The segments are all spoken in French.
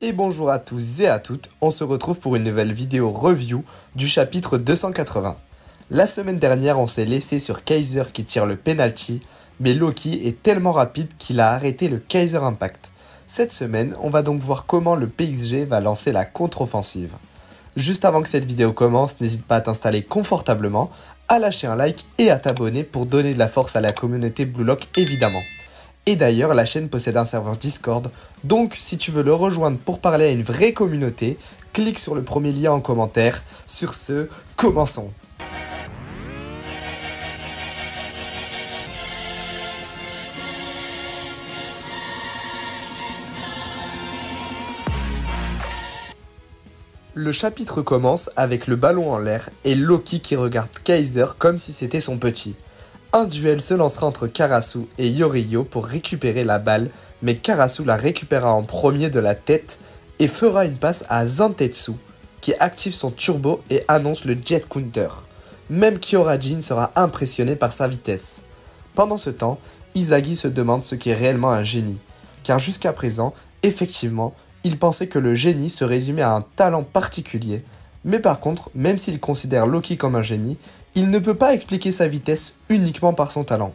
Et bonjour à tous et à toutes, on se retrouve pour une nouvelle vidéo review du chapitre 280. La semaine dernière, on s'est laissé sur Kaiser qui tire le penalty, mais Loki est tellement rapide qu'il a arrêté le Kaiser Impact. Cette semaine, on va donc voir comment le PSG va lancer la contre-offensive. Juste avant que cette vidéo commence, n'hésite pas à t'installer confortablement, à lâcher un like et à t'abonner pour donner de la force à la communauté Blue Lock évidemment. Et d'ailleurs, la chaîne possède un serveur Discord, donc si tu veux le rejoindre pour parler à une vraie communauté, clique sur le premier lien en commentaire. Sur ce, commençons. Le chapitre commence avec le ballon en l'air et Loki qui regarde Kaiser comme si c'était son petit. Un duel se lancera entre Karasu et Yorio pour récupérer la balle, mais Karasu la récupérera en premier de la tête et fera une passe à Zantetsu, qui active son turbo et annonce le Jet Counter. Même Kyorajin sera impressionné par sa vitesse. Pendant ce temps, Izagi se demande ce qu'est réellement un génie, car jusqu'à présent, effectivement, il pensait que le génie se résumait à un talent particulier, mais par contre, même s'il considère Loki comme un génie, il ne peut pas expliquer sa vitesse uniquement par son talent.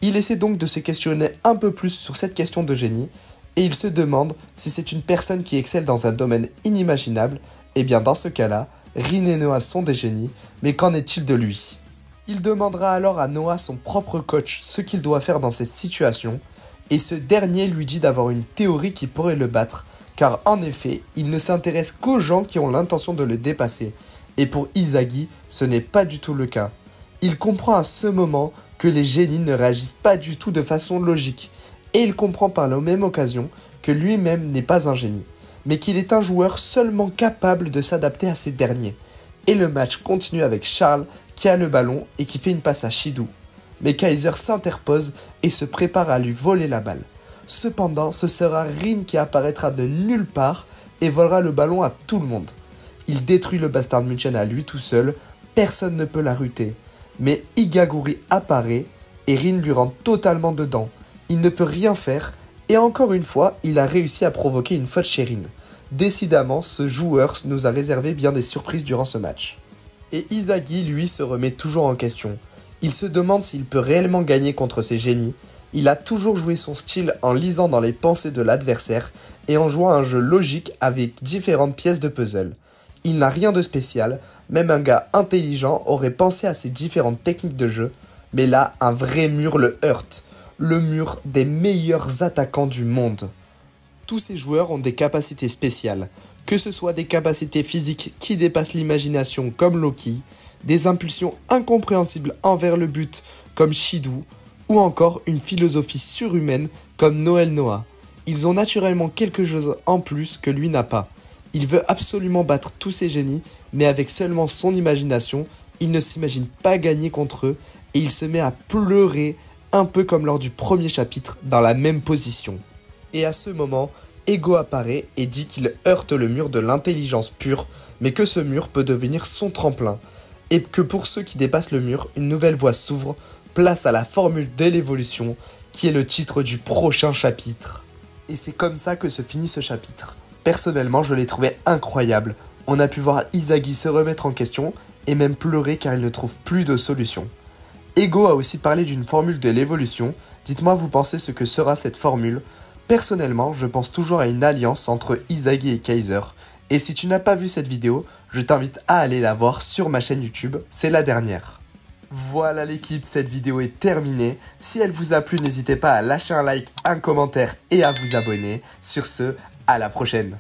Il essaie donc de se questionner un peu plus sur cette question de génie, et il se demande si c'est une personne qui excelle dans un domaine inimaginable, et bien dans ce cas-là, Rin et Noah sont des génies, mais qu'en est-il de lui? Il demandera alors à Noah, son propre coach, ce qu'il doit faire dans cette situation, et ce dernier lui dit d'avoir une théorie qui pourrait le battre, car en effet, il ne s'intéresse qu'aux gens qui ont l'intention de le dépasser. Et pour Izagi, ce n'est pas du tout le cas. Il comprend à ce moment que les génies ne réagissent pas du tout de façon logique. Et il comprend par la même occasion que lui-même n'est pas un génie, mais qu'il est un joueur seulement capable de s'adapter à ces derniers. Et le match continue avec Charles qui a le ballon et qui fait une passe à Shidou. Mais Kaiser s'interpose et se prépare à lui voler la balle. Cependant, ce sera Rin qui apparaîtra de nulle part et volera le ballon à tout le monde. Il détruit le Bastard München à lui tout seul, personne ne peut l'arrêter. Mais Igaguri apparaît et Rin lui rentre totalement dedans. Il ne peut rien faire et encore une fois, il a réussi à provoquer une faute chez Rin. Décidément, ce joueur nous a réservé bien des surprises durant ce match. Et Izagi, lui, se remet toujours en question. Il se demande s'il peut réellement gagner contre ces génies. Il a toujours joué son style en lisant dans les pensées de l'adversaire et en jouant un jeu logique avec différentes pièces de puzzle. Il n'a rien de spécial, même un gars intelligent aurait pensé à ces différentes techniques de jeu, mais là, un vrai mur le heurte, le mur des meilleurs attaquants du monde. Tous ces joueurs ont des capacités spéciales, que ce soit des capacités physiques qui dépassent l'imagination comme Loki, des impulsions incompréhensibles envers le but comme Shidou, ou encore une philosophie surhumaine comme Noël Noah. Ils ont naturellement quelque chose en plus que lui n'a pas. Il veut absolument battre tous ces génies, mais avec seulement son imagination, il ne s'imagine pas gagner contre eux et il se met à pleurer, un peu comme lors du premier chapitre, dans la même position. Et à ce moment, Ego apparaît et dit qu'il heurte le mur de l'intelligence pure, mais que ce mur peut devenir son tremplin, et que pour ceux qui dépassent le mur, une nouvelle voie s'ouvre, place à la formule de l'évolution, qui est le titre du prochain chapitre. Et c'est comme ça que se finit ce chapitre. Personnellement, je l'ai trouvé incroyable. On a pu voir Izagi se remettre en question et même pleurer car il ne trouve plus de solution. Ego a aussi parlé d'une formule de l'évolution. Dites-moi vous pensez ce que sera cette formule. Personnellement, je pense toujours à une alliance entre Izagi et Kaiser. Et si tu n'as pas vu cette vidéo, je t'invite à aller la voir sur ma chaîne YouTube, c'est la dernière. Voilà l'équipe, cette vidéo est terminée. Si elle vous a plu, n'hésitez pas à lâcher un like, un commentaire et à vous abonner. Sur ce, à la prochaine.